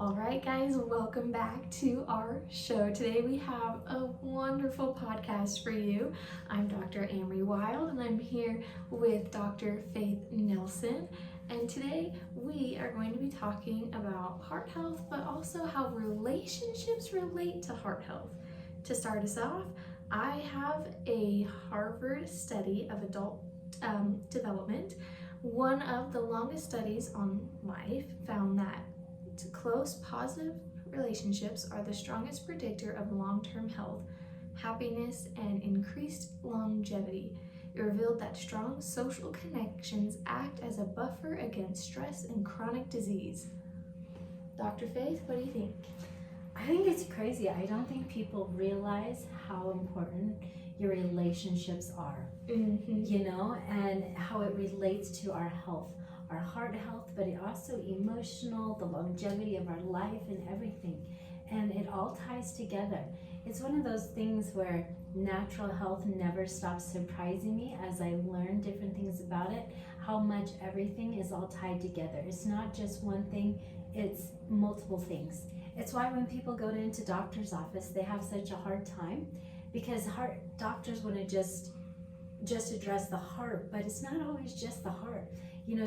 All right, guys, welcome back to our show. Today we have a wonderful podcast for you. I'm Dr. Amory Wild, and I'm here with Dr. Faith Nelson. And today we are going to be talking about heart health, but also how relationships relate to heart health. To start us off, I have a Harvard study of adult development. One of the longest studies on life found that close, positive relationships are the strongest predictor of long-term health, happiness, and increased longevity. It revealed that strong social connections act as a buffer against stress and chronic disease. Dr. Faith, what do you think? I think it's crazy. I don't think people realize how important your relationships are, and how it relates to our health, our heart health, but it also emotional, the longevity of our life and everything. And it all ties together. It's one of those things where natural health never stops surprising me as I learn different things about it, how much everything is all tied together. It's not just one thing, it's multiple things. It's why when people go into doctor's office, they have such a hard time because heart doctors want to just address the heart, but it's not always just the heart.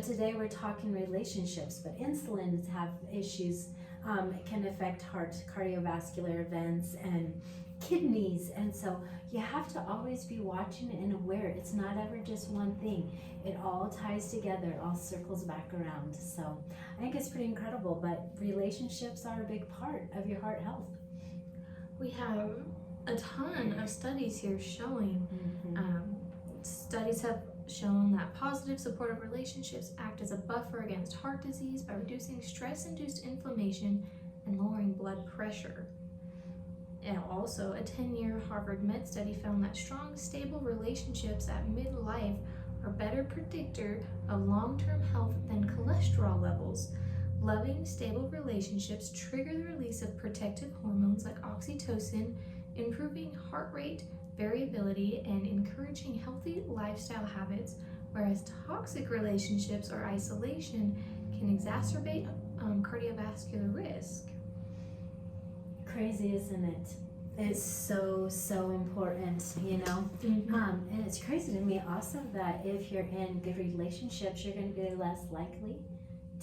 Today we're talking relationships, but insulin have issues. It can affect heart, cardiovascular events, and kidneys. And so you have to always be watching and aware. It's not ever just one thing. It all ties together. It all circles back around. So I think it's pretty incredible, but relationships are a big part of your heart health. We have a ton of studies here showing, studies have shown that positive supportive relationships act as a buffer against heart disease by reducing stress-induced inflammation and lowering blood pressure. And also, a 10-year Harvard Med study found that strong, stable relationships at midlife are a better predictor of long-term health than cholesterol levels. Loving, stable relationships trigger the release of protective hormones like oxytocin, improving heart rate variability and encouraging healthy lifestyle habits, whereas toxic relationships or isolation can exacerbate cardiovascular risk. Crazy, isn't it? It's so important, and it's crazy to me also that if you're in good relationships, you're going to be less likely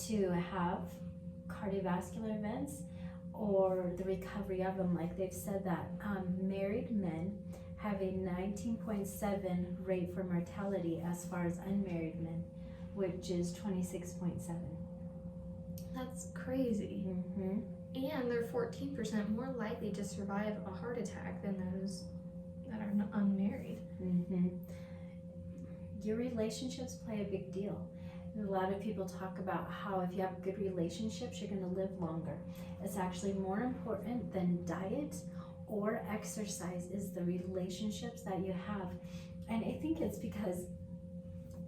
to have cardiovascular events or the recovery of them. Like they've said that married men have a 19.7 rate for mortality as far as unmarried men, which is 26.7. That's crazy. And they're 14% more likely to survive a heart attack than those that are unmarried. Your relationships play a big deal. A lot of people talk about how if you have good relationships, you're going to live longer. It's actually more important than diet or exercise is the relationships that you have. And I think it's because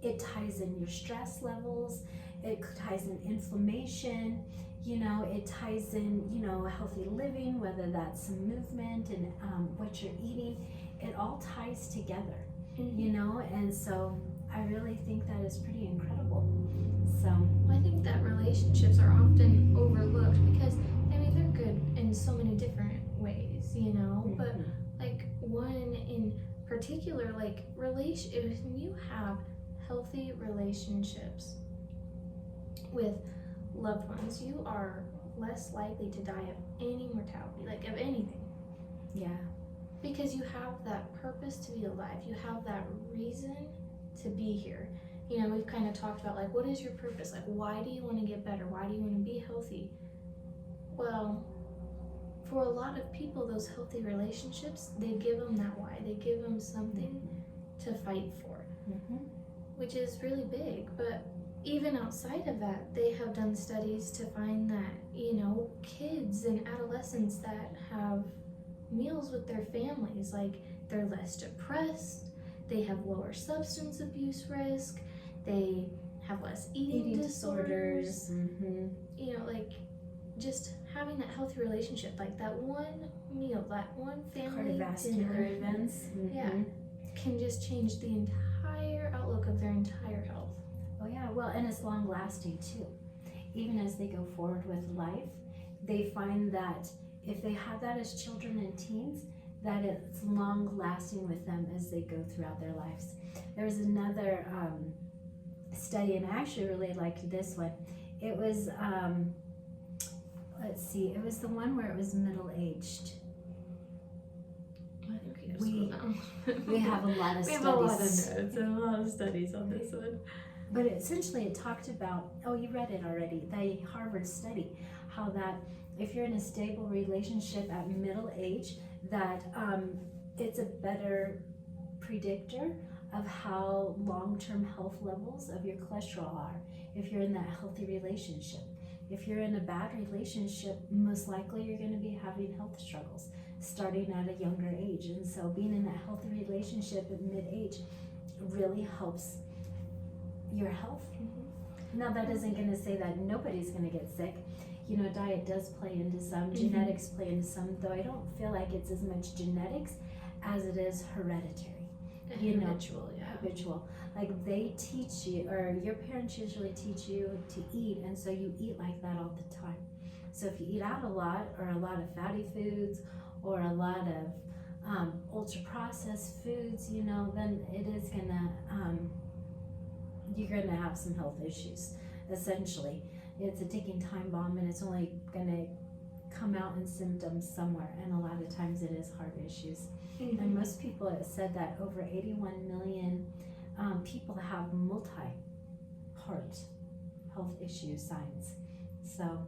it ties in your stress levels, it ties in inflammation, it ties in, healthy living, whether that's some movement and what you're eating. It all ties together, and so I really think that is pretty incredible. So I think that relationships are often overlooked because they're good in so many different ways, but like one in particular, like when you have healthy relationships with loved ones, you are less likely to die of any mortality, like of anything. Yeah. Because you have that purpose to be alive. You have that reason to be here. We've kind of talked about like, what is your purpose? Like, why do you want to get better? Why do you want to be healthy? Well, for a lot of people, those healthy relationships, they give them that why. They give them something to fight for, which is really big. But even outside of that, they have done studies to find that, kids and adolescents that have meals with their families, like they're less depressed, they have lower substance abuse risk, they have less eating disorders. Like just having that healthy relationship, like that one meal, that one family dinner, events, can just change the entire outlook of their entire health. Oh yeah, well, and it's long lasting too. Even as they go forward with life, they find that if they have that as children and teens, that it's long lasting with them as they go throughout their lives. There was another study, and I actually really liked this one. It was, let's see, it was the one where it was middle-aged. I think we We have a lot of we studies. have a lot of notes and a lot of studies on this one. But essentially it talked about, oh, you read it already, the Harvard study, how that if you're in a stable relationship at middle age, that it's a better predictor of how long-term health levels of your cholesterol are if you're in that healthy relationship. If you're in a bad relationship, most likely you're going to be having health struggles starting at a younger age. And so being in that healthy relationship at mid-age really helps your health. Now that isn't going to say that nobody's going to get sick. You know, diet does play into some, genetics play into some, though I don't feel like it's as much genetics as it is hereditary. Habitual. Like they teach you, or your parents usually teach you to eat, and so you eat like that all the time. So if you eat out a lot, or a lot of fatty foods, or a lot of ultra processed foods, you know, then it is gonna, you're gonna have some health issues, essentially. It's a ticking time bomb, and it's only gonna come out in symptoms somewhere, and a lot of times it is heart issues. And most people have said that over 81 million people have multi-heart health issue signs. So,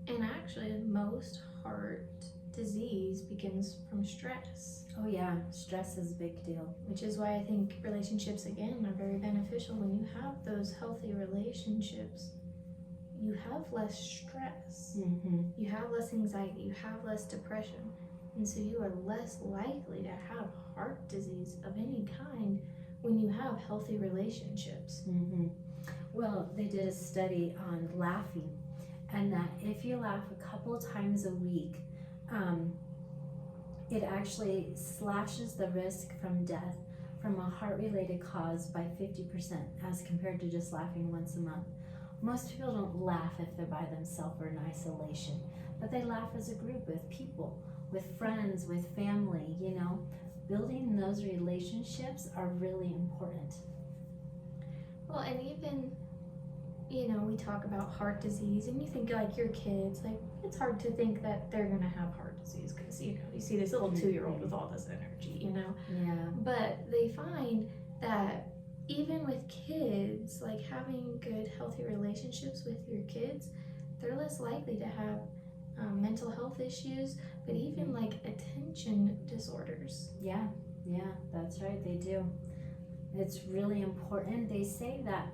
and actually most heart disease begins from stress. oh yeah, stress is a big deal. Which is why I think relationships, again, are very beneficial. When you have those healthy relationships, you have less stress, you have less anxiety, you have less depression, and so you are less likely to have heart disease of any kind when you have healthy relationships. Well, they did a study on laughing, and that if you laugh a couple times a week, it actually slashes the risk from death from a heart-related cause by 50% as compared to just laughing once a month. Most people don't laugh if they're by themselves or in isolation, but they laugh as a group with people, with friends, with family, you know. Building those relationships are really important. Well, and even, you know, we talk about heart disease, and you think like your kids, like it's hard to think that they're gonna have heart disease because, you know, you see this little 2-year-old with all this energy, you know. Yeah. But they find that even with kids, like having good, healthy relationships with your kids, they're less likely to have mental health issues, but even like attention disorders. Yeah, that's right, they do. It's really important. They say that,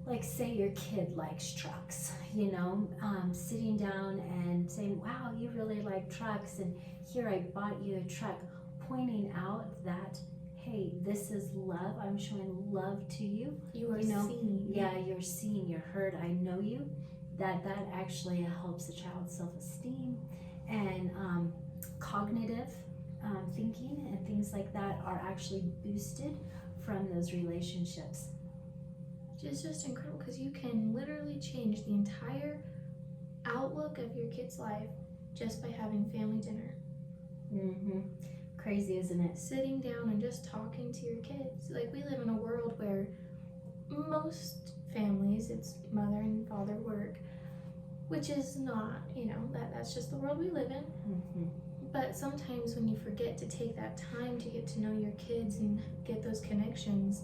like, say your kid likes trucks, you know, sitting down and saying, wow, you really like trucks, and here I bought you a truck, pointing out that, hey, this is love. I'm showing love to you. You are seen. Yeah, you're seen, you're heard, I know you. That actually helps the child's self-esteem, and cognitive thinking and things like that are actually boosted from those relationships. It's just incredible because you can literally change the entire outlook of your kid's life just by having family dinner. Crazy, isn't it? Sitting down and just talking to your kids. Like, we live in a world where most families, it's mother and father work, which is not, you know, that's just the world we live in. But sometimes when you forget to take that time to get to know your kids and get those connections,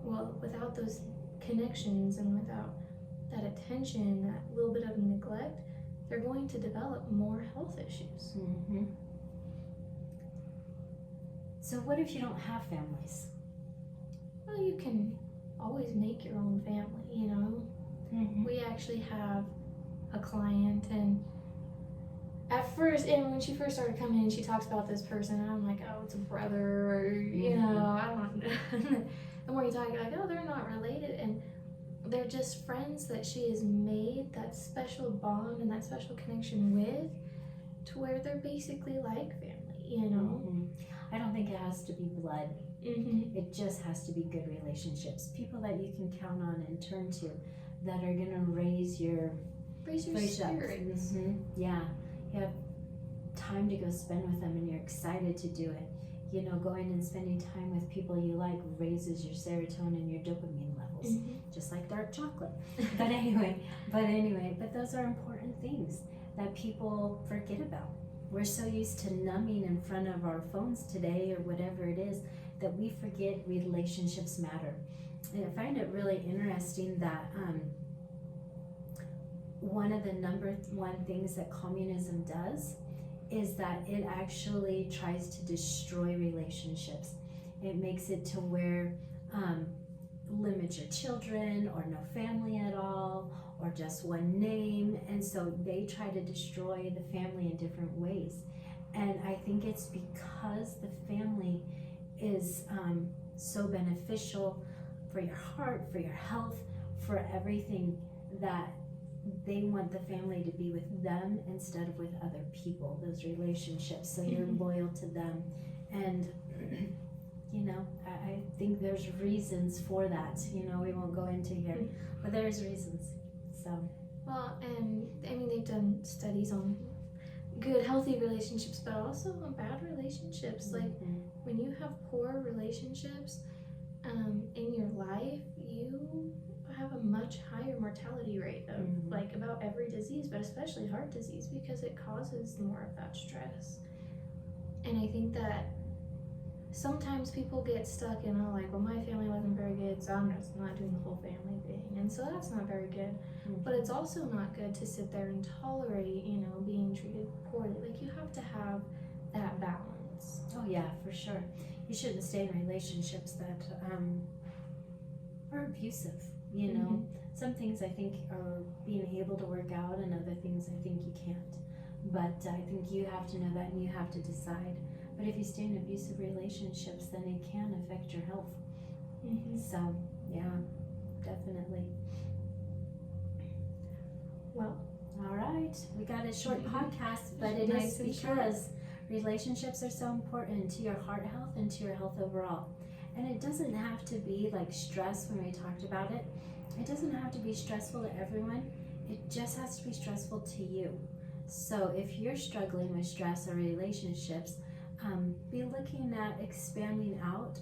well, without those connections and without that attention, that little bit of neglect, they're going to develop more health issues. So what if you don't have families? Well, you can always make your own family, you know. We actually have a client, and at first, and when she first started coming in, she talks about this person, and I'm like, oh, it's a brother, or, you know, I don't know. The more you talk, you're like, oh, they're not related, and they're just friends that she has made that special bond and that special connection with, to where they're basically like family, you know. I don't think it has to be blood. It just has to be good relationships. People that you can count on and turn to, that are gonna raise your raise your Raise up. spirits. Yeah, you have time to go spend with them, and you're excited to do it. You know, going and spending time with people you like raises your serotonin and your dopamine levels, just like dark chocolate. But those are important things that people forget about. We're so used to numbing in front of our phones today or whatever it is that we forget relationships matter. And I find it really interesting that one of the number one things that communism does is that it actually tries to destroy relationships. It makes it to where limit your children or no family at all or just one name, and so they try to destroy the family in different ways. And I think it's because the family is so beneficial for your heart, for your health, for everything, that they want the family to be with them instead of with other people, those relationships, so you're loyal to them. And you know, I think there's reasons for that, you know, we won't go into here, but there's reasons. So well, and I mean, they've done studies on good healthy relationships, but also on bad relationships. Like when you have poor relationships in your life, you have a much higher mortality rate of like about every disease, but especially heart disease, because it causes more of that stress. And I think that sometimes people get stuck in, oh, like, well, my family wasn't very good, so I'm just not doing the whole family thing. And so that's not very good. But it's also not good to sit there and tolerate, you know, being treated poorly. Like, you have to have that balance. oh yeah, for sure. You shouldn't stay in relationships that are abusive, you know. Some things I think are being able to work out, and other things I think you can't. But I think you have to know that, and you have to decide. But if you stay in abusive relationships, then it can affect your health. So, yeah, definitely. Well, all right. We got a short podcast, but it Nice is and short. because relationships are so important to your heart health and to your health overall. And it doesn't have to be like stress when we talked about it. It doesn't have to be stressful to everyone. It just has to be stressful to you. So if you're struggling with stress or relationships, be looking at expanding out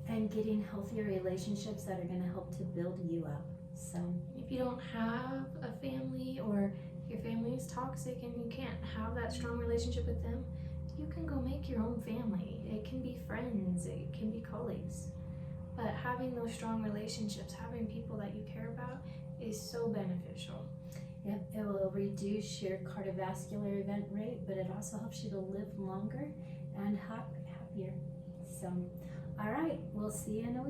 and getting healthier relationships that are going to help to build you up. So if you don't have a family, or your family is toxic and you can't have that strong relationship with them, you can go make your own family. It can be friends, it can be colleagues. But having those strong relationships, having people that you care about, is so beneficial. Yep, it will reduce your cardiovascular event rate, but it also helps you to live longer and happier. So, all right, we'll see you in a week.